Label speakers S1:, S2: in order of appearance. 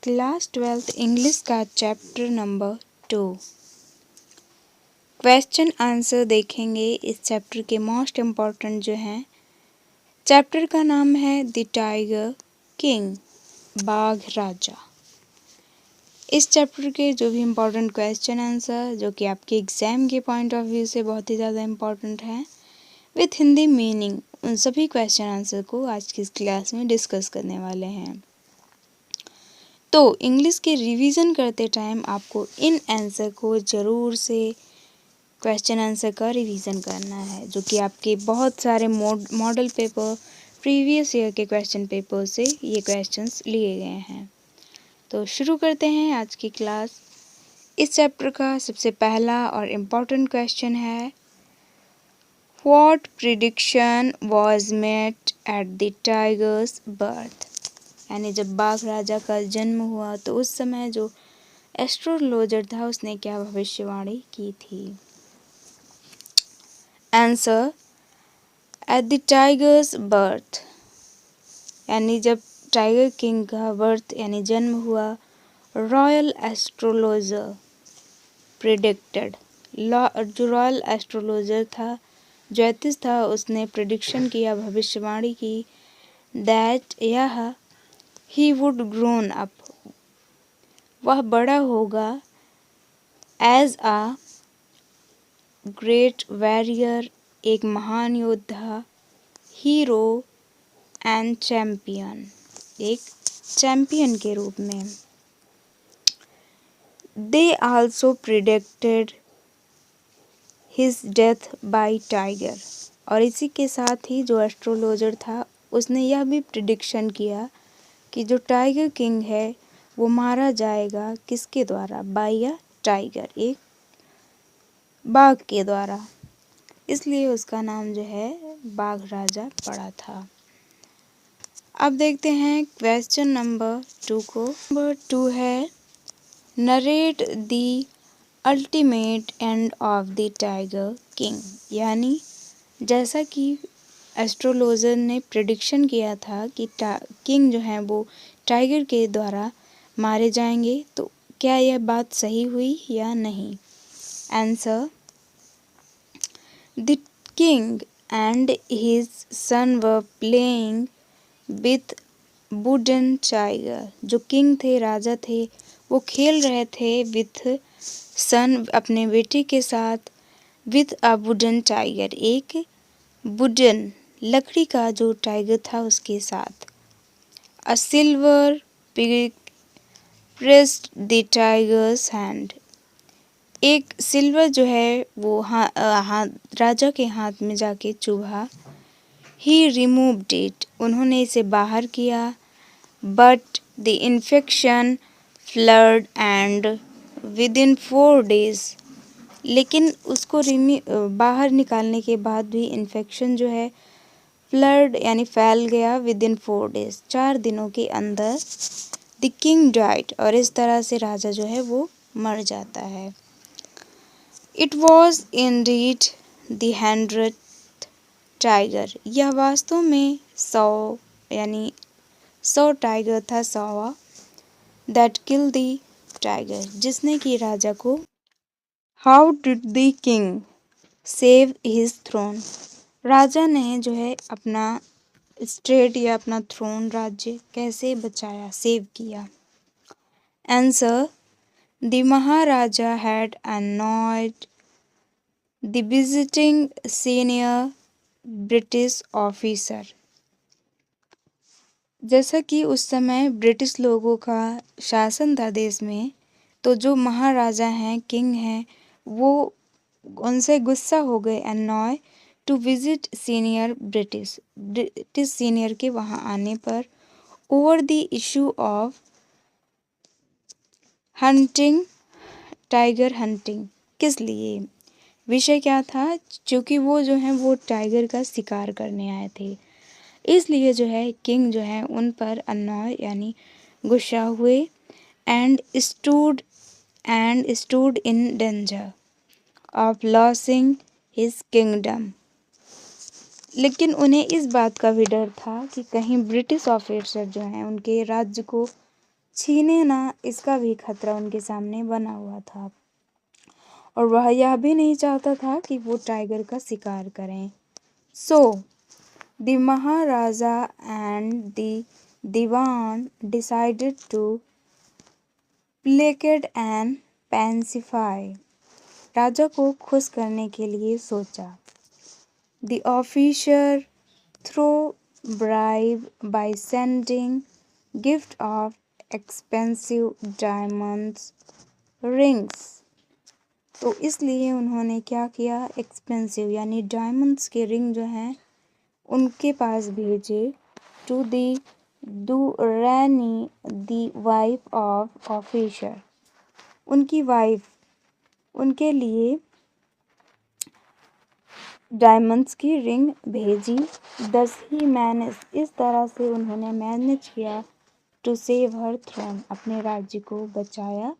S1: Class 12th English का chapter number 2 question answer देखेंगे। इस चैप्टर के मोस्ट इम्पॉर्टेंट जो हैं, चैप्टर का नाम है द टाइगर किंग, बाघ राजा। इस चैप्टर के जो भी इम्पॉर्टेंट क्वेश्चन आंसर जो कि आपके एग्जाम के पॉइंट ऑफ व्यू से बहुत ही ज़्यादा इम्पॉर्टेंट हैं विथ हिंदी मीनिंग, उन सभी क्वेश्चन आंसर को आज की इस क्लास में डिस्कस करने वाले हैं। तो इंग्लिश के रिवीजन करते टाइम आपको इन आंसर को ज़रूर से क्वेश्चन आंसर का रिवीजन करना है, जो कि आपके बहुत सारे मॉडल पेपर प्रीवियस ईयर के क्वेश्चन पेपर से ये क्वेश्चंस लिए गए हैं। तो शुरू करते हैं आज की क्लास। इस चैप्टर का सबसे पहला और इम्पॉर्टेंट क्वेश्चन है, what prediction was made at the tigers birth. यानी जब बाघ राजा का जन्म हुआ तो उस समय जो एस्ट्रोलॉजर था उसने क्या भविष्यवाणी की थी। Answer, at the tigers birth, यानी जब टाइगर किंग का बर्थ यानी जन्म हुआ, रॉयल एस्ट्रोलॉजर प्रिडिक्टेड, जो रॉयल एस्ट्रोलॉजर था, ज्योतिष था, उसने प्रिडिक्शन किया, भविष्यवाणी की, दैट यह ही वुड ग्रोन अप, वह बड़ा होगा, एज आ ग्रेट वॉरियर, एक महान योद्धा, हीरो एंड चैंपियन, एक चैंपियन के रूप में। They also predicted his death by Tiger, और इसी के साथ ही जो एस्ट्रोलॉजर था उसने यह भी प्रिडिक्शन किया कि जो टाइगर किंग है वो मारा जाएगा किसके द्वारा, बाय अ टाइगर, एक बाघ के द्वारा, इसलिए उसका नाम जो है बाघ राजा पड़ा था। अब देखते हैं क्वेश्चन नंबर 2 को। नंबर 2 है, narrate the ultimate end of the tiger king. यानी जैसा कि एस्ट्रोलॉजर ने प्रेडिक्शन किया था कि किंग जो है वो टाइगर के द्वारा मारे जाएंगे, तो क्या यह बात सही हुई या नहीं। Answer, the king and his son were playing with wooden tiger. जो किंग थे, राजा थे, वो खेल रहे थे विथ सन, अपने बेटे के साथ, विथ अ वुडन टाइगर, एक वुडन लकड़ी का जो टाइगर था उसके साथ। अ silver pig pressed the tigers hand, एक सिल्वर जो है वो राजा के हाथ में जाके चुभा। ही रिमूव्ड इट, उन्होंने इसे बाहर किया। But the infection flood and with in 4 days, लेकिन उसको बाहर निकालने के बाद भी इन्फेक्शन जो है फ्लड यानी फैल गया, विद इन 4 days, 4 दिनों के अंदर। द किंग डाइड, और इस तरह से राजा जो है वो मर जाता है। It was indeed the 100th tiger, यह वास्तव में 100 यानी 100 टाइगर था, 100वां, दैट किल द टाइगर, जिसने कि राजा को। How did the king save his throne, राजा ने जो है अपना स्टेट या अपना थ्रोन, राज्य कैसे बचाया, सेव किया। Answer, the Maharaja had annoyed the visiting senior British officer, जैसा कि उस समय ब्रिटिश लोगों का शासन था देश में, तो जो महाराजा हैं, किंग हैं, वो उनसे गुस्सा हो गए। Annoy to visit senior British, British senior के वहाँ आने पर, over the issue of hunting, tiger hunting, किस लिए, विषय क्या था, क्योंकि वो जो है वो टाइगर का शिकार करने आए थे, इसलिए जो है किंग जो है उन पर अनॉय यानी गुस्सा हुए। And stood in danger of losing his kingdom, लेकिन उन्हें इस बात का भी डर था कि कहीं ब्रिटिश ऑफिसर जो हैं उनके राज्य को छीने ना, इसका भी खतरा उनके सामने बना हुआ था और वह यह भी नहीं चाहता था कि वो टाइगर का शिकार करें। So the maharaja and the dewan decided to placate and pacify. राजा को खुश करने के लिए सोचा। The officer through bribe by sending gift of expensive diamonds rings। तो इसलिए उन्होंने क्या किया, एक्सपेंसिव यानी डायमंड्स के रिंग जो हैं उनके पास भेजे। टू दी दुरैनी दी वाइफ ऑफ ऑफिसर, उनकी वाइफ, उनके लिए डायमंड्स की रिंग भेजी। दस ही मैनेज, इस तरह से उन्होंने मैनेज किया टू सेव हर थ्रोन, अपने राज्य को बचाया